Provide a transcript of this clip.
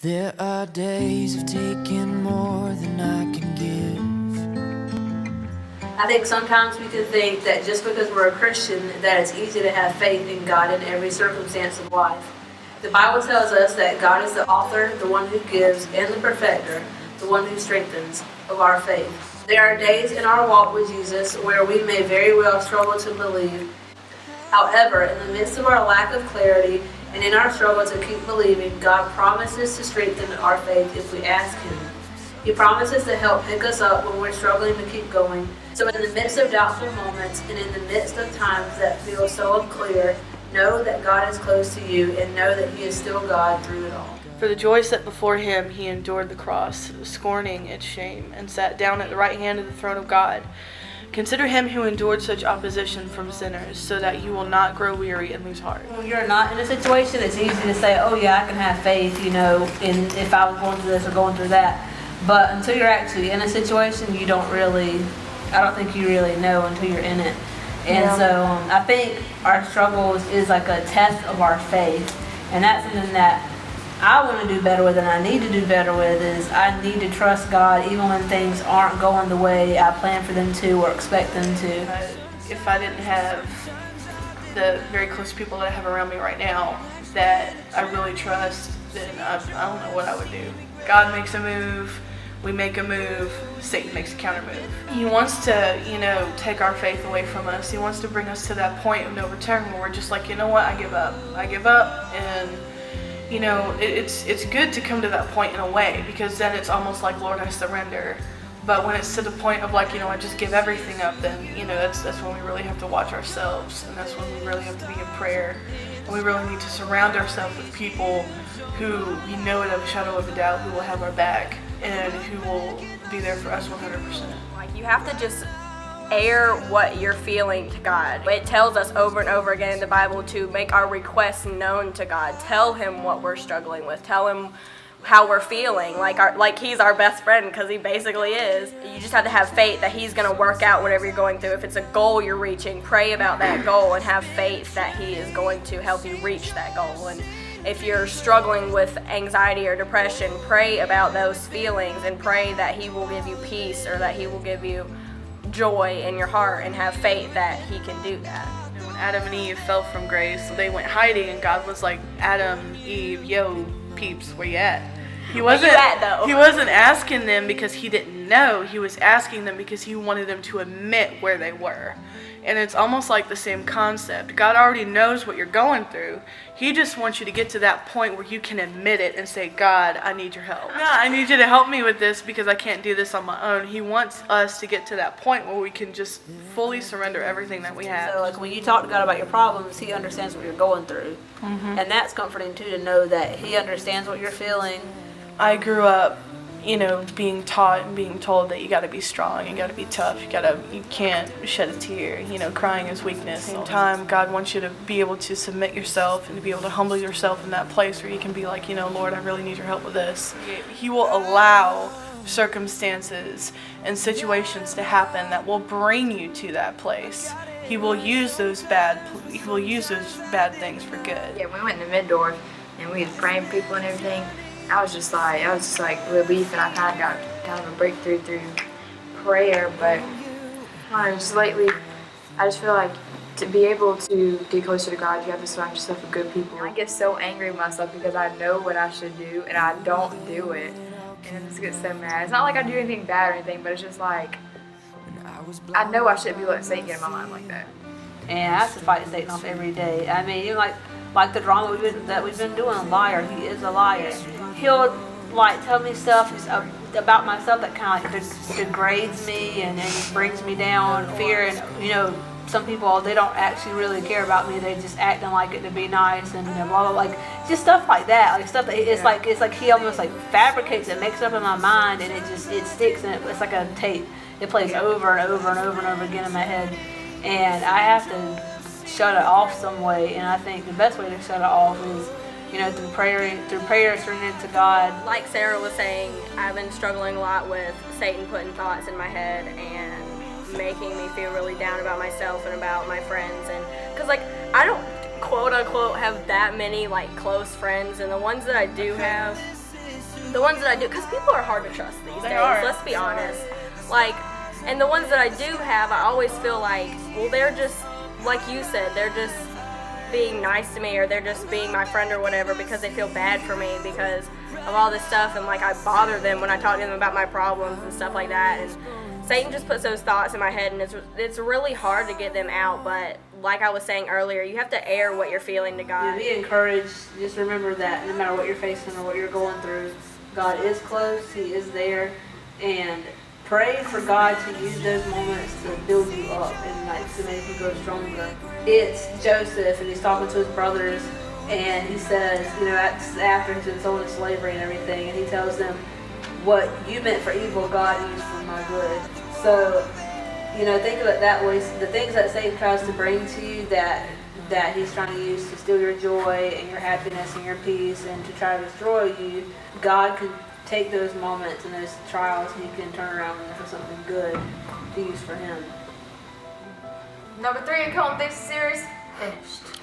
There are days of taking more than I can give. I think sometimes we can think that just because we're a Christian that it's easy to have faith in God in every circumstance of life. The Bible tells us that God is the author, the one who gives, and the perfecter, the one who strengthens of our faith. There are days in our walk with Jesus where we may very well struggle to believe. However, in the midst of our lack of clarity and in our struggle to keep believing, God promises to strengthen our faith if we ask Him. He promises to help pick us up when we're struggling to keep going. So in the midst of doubtful moments and in the midst of times that feel so unclear, know that God is close to you and know that He is still God through it all. For the joy set before Him, He endured the cross, scorning its shame, and sat down at the right hand of the throne of God. Consider Him who endured such opposition from sinners, so that you will not grow weary and lose heart. When you're not in a situation, it's easy to say, oh yeah, I can have faith, in if I was going through this or going through that. But until you're actually in a situation, I don't think you really know until you're in it. And so I think our struggles is like a test of our faith. And that's something that I want to do better with and I need to do better with is I need to trust God even when things aren't going the way I plan for them to or expect them to. If I didn't have the very close people that I have around me right now that I really trust, then I don't know what I would do. God makes a move, we make a move, Satan makes a counter move. He wants to, take our faith away from us. He wants to bring us to that point of no return where we're just like, you know what, I give up. And it's good to come to that point in a way because then it's almost like, Lord, I surrender. But when it's to the point of like, I just give everything up, then, that's when we really have to watch ourselves. And that's when we really have to be in prayer. And we really need to surround ourselves with people who we know without a shadow of a doubt who will have our back and who will be there for us 100%. Like you have to just air what you're feeling to God. It tells us over and over again in the Bible to make our requests known to God. Tell Him what we're struggling with. Tell Him how we're feeling, like He's our best friend, because He basically is. You just have to have faith that He's going to work out whatever you're going through. If it's a goal you're reaching, pray about that goal and have faith that He is going to help you reach that goal. And if you're struggling with anxiety or depression, pray about those feelings and pray that He will give you peace or that He will give you joy in your heart and have faith that He can do that. When Adam and Eve fell from grace, they went hiding and God was like, Adam, Eve, yo, peeps, where you at? He wasn't asking them because He didn't know. He was asking them because He wanted them to admit where they were. And it's almost like the same concept. God already knows what you're going through. He just wants you to get to that point where you can admit it and say, God, I need your help. Yeah, I need you to help me with this because I can't do this on my own. He wants us to get to that point where we can just fully surrender everything that we have. So like when you talk to God about your problems, He understands what you're going through. Mm-hmm. And that's comforting too, to know that He understands what you're feeling. I grew up, being taught and being told that you got to be strong, you got to be tough, you can't shed a tear, crying is weakness. At the same time, God wants you to be able to submit yourself and to be able to humble yourself in that place where you can be like, Lord, I really need your help with this. He will allow circumstances and situations to happen that will bring you to that place. He will use those bad things for good. Yeah, we went to Middorf and we was praying for people and everything. I was just like relief, and I kind of got a breakthrough through prayer. But just lately, I just feel like to be able to get closer to God, you have to surround yourself with good people. I get so angry with myself because I know what I should do and I don't do it, and I just get so mad. It's not like I do anything bad or anything, but it's just like I know I shouldn't be letting Satan get in my mind like that. And I have to fight Satan off every day. I mean, even like the drama that we've been doing, liar. He is a liar. He'll tell me stuff about myself that kind of degrades me and brings me down. Fear and some people, they don't actually really care about me. They just acting like it to be nice and blah blah, like just stuff like that. Like stuff that it's like he almost fabricates it, makes it up in my mind, and it sticks and it's like a tape. It plays over and over and over and over again in my head, and I have to shut it off some way. And I think the best way to shut it off is through prayer, surrendering to God. Like Sarah was saying, I've been struggling a lot with Satan putting thoughts in my head and making me feel really down about myself and about my friends. And because I don't quote unquote have that many close friends, and the ones that I do have, The ones that I do, because people are hard to trust these They days, are. let's be honest. Like, and the ones that I do have, I always feel like, well, they're just, like you said, they're just being nice to me, or they're just being my friend or whatever, because they feel bad for me because of all this stuff, and like I bother them when I talk to them about my problems and stuff like that. And Satan just puts those thoughts in my head, and it's really hard to get them out. But like I was saying earlier, you have to air what you're feeling to God. Be encouraged. Just remember that no matter what you're facing or what you're going through, God is close. He is there. And pray for God to use those moments to build you up and like to make you go stronger. It's Joseph, and he's talking to his brothers, and he says, you know, after he's been sold into slavery and everything, and he tells them, what you meant for evil, God used for my good. So, you know, think of it that way. The things that Satan tries to bring to you that he's trying to use to steal your joy and your happiness and your peace and to try to destroy you, God can take those moments and those trials, and he can turn around for something good to use for him. Number 3 in Colton Dixon series, finished.